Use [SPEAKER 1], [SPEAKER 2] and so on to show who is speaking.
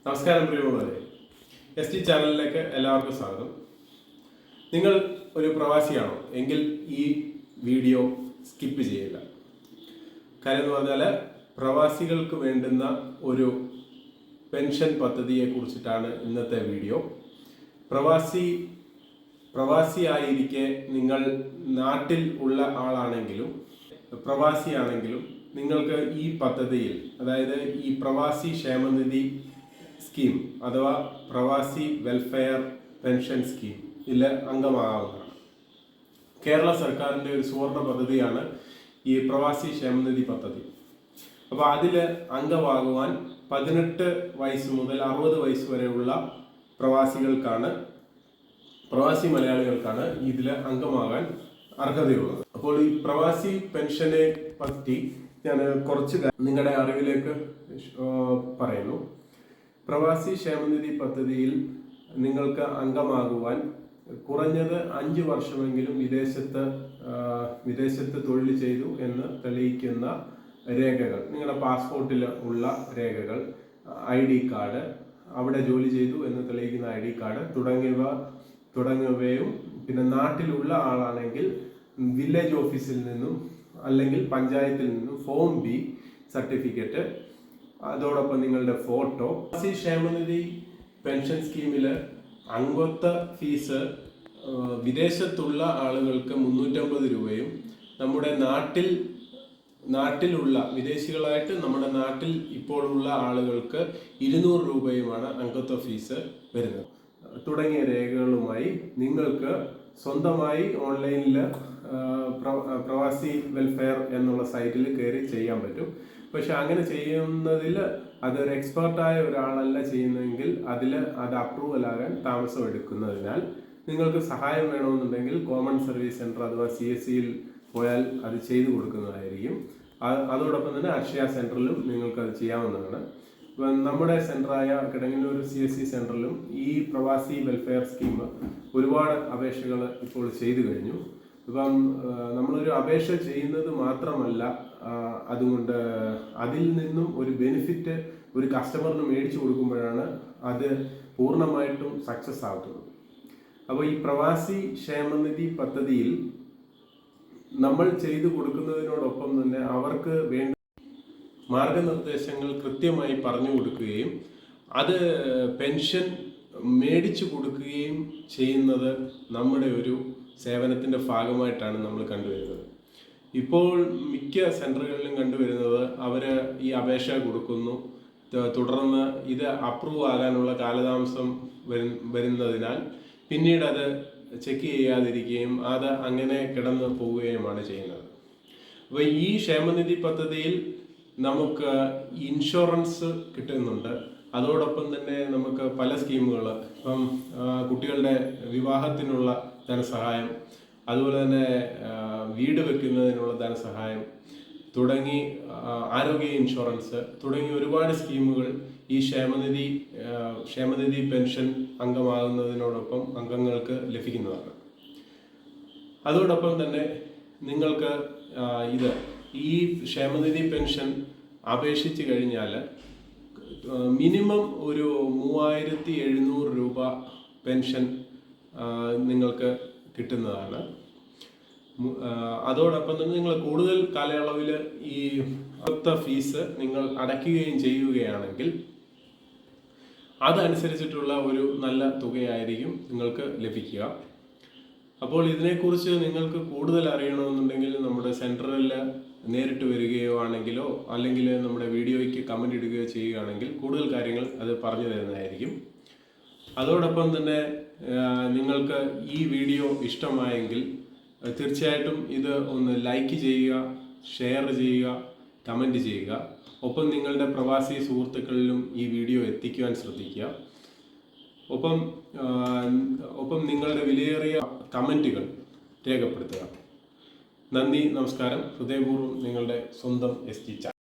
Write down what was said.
[SPEAKER 1] നമസ്കാരം പ്രിയമുള്ളവരെ, ST ചാനലിലേക്ക് എല്ലാവർക്കും സ്വാഗതം. നിങ്ങൾ ഒരു പ്രവാസിയാണോ എങ്കിൽ ഈ വീഡിയോ സ്കിപ്പ് ചെയ്യില്ല. കാര്യം എന്ന് പറഞ്ഞാൽ പ്രവാസികൾക്ക് വേണ്ടുന്ന ഒരു പെൻഷൻ പദ്ധതിയെ കുറിച്ചിട്ടാണ് ഇന്നത്തെ വീഡിയോ. പ്രവാസിയായിരിക്കെ നിങ്ങൾ നാട്ടിൽ ഉള്ള ആളാണെങ്കിലും പ്രവാസിയാണെങ്കിലും നിങ്ങൾക്ക് ഈ പദ്ധതിയിൽ, അതായത് ഈ പ്രവാസി ക്ഷേമനിധി സ്കീം അഥവാ പ്രവാസി വെൽഫെയർ പെൻഷൻ സ്കീം ഇതിൽ അംഗമാകാവുന്നതാണ്. കേരള സർക്കാരിൻ്റെ ഒരു സുവർണ പദ്ധതിയാണ് ഈ പ്രവാസി ക്ഷേമനിധി പദ്ധതി. അപ്പോൾ അതിൽ അംഗമാകുവാൻ 18 വയസ്സ് മുതൽ 60 വയസ്സ് വരെയുള്ള പ്രവാസി മലയാളികൾക്കാണ് ഇതിൽ അംഗമാകാൻ അർഹതയുള്ളത്. അപ്പോൾ ഈ പ്രവാസി പെൻഷനെ പറ്റി ഞാൻ കുറച്ച് നിങ്ങളുടെ അറിവിലേക്ക് പറയുന്നു. പ്രവാസി ക്ഷേമനിധി പദ്ധതിയിൽ നിങ്ങൾക്ക് അംഗമാകുവാൻ കുറഞ്ഞത് 5 വർഷമെങ്കിലും വിദേശത്ത് തൊഴിൽ ചെയ്തു എന്ന് തെളിയിക്കുന്ന രേഖകൾ, നിങ്ങളുടെ പാസ്പോർട്ടിൽ ഉള്ള രേഖകൾ, ID കാർഡ്, അവിടെ ജോലി ചെയ്തു എന്ന് തെളിയിക്കുന്ന ID കാർഡ് തുടങ്ങിയവയും, പിന്നെ നാട്ടിലുള്ള ആളാണെങ്കിൽ വില്ലേജ് ഓഫീസിൽ നിന്നും അല്ലെങ്കിൽ പഞ്ചായത്തിൽ നിന്നും Form B സർട്ടിഫിക്കറ്റ്, അതോടൊപ്പം നിങ്ങളുടെ ഫോട്ടോ. പ്രവാസി ക്ഷേമനിധി പെൻഷൻ സ്കീമിൽ അംഗത്വ ഫീസ് വിദേശത്തുള്ള ആളുകൾക്ക് 350 രൂപയും നമ്മുടെ നാട്ടിലുള്ള വിദേശികളായിട്ട് നമ്മുടെ നാട്ടിൽ ഇപ്പോഴുള്ള ആളുകൾക്ക് 200 രൂപയുമാണ് അംഗത്വ ഫീസ് വരുന്നത്. തുടങ്ങിയ രേഖകളുമായി നിങ്ങൾക്ക് സ്വന്തമായി ഓൺലൈനിൽ പ്രവാസി വെൽഫെയർ എന്നുള്ള സൈറ്റിൽ കയറി ചെയ്യാൻ പറ്റും. പക്ഷെ അങ്ങനെ ചെയ്യുന്നതിൽ അതൊരു എക്സ്പേർട്ടായ ഒരാളല്ല ചെയ്യുന്നതെങ്കിൽ അത് അപ്രൂവൽ ആകാൻ താമസം എടുക്കുന്നതിനാൽ നിങ്ങൾക്ക് സഹായം വേണമെന്നുണ്ടെങ്കിൽ കോമൺ സർവീസ് സെൻറ്റർ അഥവാ CSCയിൽ പോയാൽ അത് ചെയ്തു കൊടുക്കുന്നതായിരിക്കും. അതോടൊപ്പം തന്നെ അക്ഷയ സെൻറ്ററിലും നിങ്ങൾക്ക് അത് ചെയ്യാവുന്നതാണ്. നമ്മുടെ സെൻറ്ററായ കിടങ്ങന്നൂർ CSC സെൻറ്ററിലും ഈ പ്രവാസി വെൽഫെയർ സ്കീം ഒരുപാട് അപേക്ഷകൾ ഇപ്പോൾ ചെയ്തു കഴിഞ്ഞു. ഇപ്പം നമ്മളൊരു അപേക്ഷ ചെയ്യുന്നത് മാത്രമല്ല, അതുകൊണ്ട് അതിൽ നിന്നും ഒരു ബെനിഫിറ്റ് ഒരു കസ്റ്റമറിന് മേടിച്ചു കൊടുക്കുമ്പോഴാണ് അത് പൂർണ്ണമായിട്ടും സക്സസ് ആകുന്നത്. അപ്പോൾ ഈ പ്രവാസി ക്ഷേമനിധി പദ്ധതിയിൽ നമ്മൾ ചെയ്തു കൊടുക്കുന്നതിനോടൊപ്പം തന്നെ അവർക്ക് വേണ്ട മാർഗനിർദ്ദേശങ്ങൾ കൃത്യമായി പറഞ്ഞു കൊടുക്കുകയും അത് പെൻഷൻ മേടിച്ചു കൊടുക്കുകയും ചെയ്യുന്നത് നമ്മുടെ ഒരു സേവനത്തിൻ്റെ ഭാഗമായിട്ടാണ് നമ്മൾ കണ്ടുവരുന്നത്. ഇപ്പോൾ മിക്ക സെൻറ്ററുകളിലും കണ്ടുവരുന്നത് അവർ ഈ അപേക്ഷ കൊടുക്കുന്നു, തുടർന്ന് ഇത് അപ്രൂവ് ആകാനുള്ള കാലതാമസം വരുന്നതിനാൽ പിന്നീട് അത് ചെക്ക് ചെയ്യാതിരിക്കുകയും അത് അങ്ങനെ കിടന്നു പോവുകയുമാണ് ചെയ്യുന്നത്. അപ്പോൾ ഈ ക്ഷേമനിധി പദ്ധതിയിൽ നമുക്ക് ഇൻഷുറൻസ് കിട്ടുന്നുണ്ട്. അതോടൊപ്പം തന്നെ നമുക്ക് പല സ്കീമുകൾ, ഇപ്പം കുട്ടികളുടെ വിവാഹത്തിനുള്ള ധനസഹായം, അതുപോലെ തന്നെ വീട് വെക്കുന്നതിനുള്ള ധനസഹായം തുടങ്ങി ആരോഗ്യ ഇൻഷുറൻസ് തുടങ്ങി ഒരുപാട് സ്കീമുകൾ ഈ ക്ഷേമനിധി പെൻഷൻ അംഗമാകുന്നതിനോടൊപ്പം അംഗങ്ങൾക്ക് ലഭിക്കുന്നതാണ്. അതോടൊപ്പം തന്നെ നിങ്ങൾക്ക് ഈ ക്ഷേമനിധി പെൻഷൻ അപേക്ഷിച്ച് കഴിഞ്ഞാൽ മിനിമം ഒരു 3700 രൂപ പെൻഷൻ നിങ്ങൾക്ക് കിട്ടുന്നതാണ്. അതോടൊപ്പം തന്നെ നിങ്ങൾ കൂടുതൽ കാലയളവിൽ ഈ ഫീസ് നിങ്ങൾ അടയ്ക്കുകയും ചെയ്യുകയാണെങ്കിൽ അതനുസരിച്ചിട്ടുള്ള ഒരു നല്ല തുകയായിരിക്കും നിങ്ങൾക്ക് ലഭിക്കുക. അപ്പോൾ ഇതിനെക്കുറിച്ച് നിങ്ങൾക്ക് കൂടുതൽ അറിയണമെന്നുണ്ടെങ്കിൽ നമ്മുടെ സെൻറ്ററിൽ നേരിട്ട് വരികയോ ആണെങ്കിലോ അല്ലെങ്കിൽ നമ്മുടെ വീഡിയോയ്ക്ക് കമൻ്റ് ഇടുകയോ ചെയ്യുകയാണെങ്കിൽ കൂടുതൽ കാര്യങ്ങൾ അത് പറഞ്ഞു തരുന്നതായിരിക്കും. അതോടൊപ്പം തന്നെ നിങ്ങൾക്ക് ഈ വീഡിയോ ഇഷ്ടമായെങ്കിൽ തീർച്ചയായിട്ടും ഇത് ഒന്ന് ലൈക്ക് ചെയ്യുക, ഷെയർ ചെയ്യുക, കമൻറ്റ് ചെയ്യുക. ഒപ്പം നിങ്ങളുടെ പ്രവാസി സുഹൃത്തുക്കളിലും ഈ വീഡിയോ എത്തിക്കുവാൻ ശ്രദ്ധിക്കുക. ഒപ്പം നിങ്ങളുടെ വിലയേറിയ കമൻറ്റുകൾ രേഖപ്പെടുത്തുക. നന്ദി, നമസ്കാരം. ഹൃദയപൂർവ്വം നിങ്ങളുടെ സ്വന്തം ST ചാനൽ.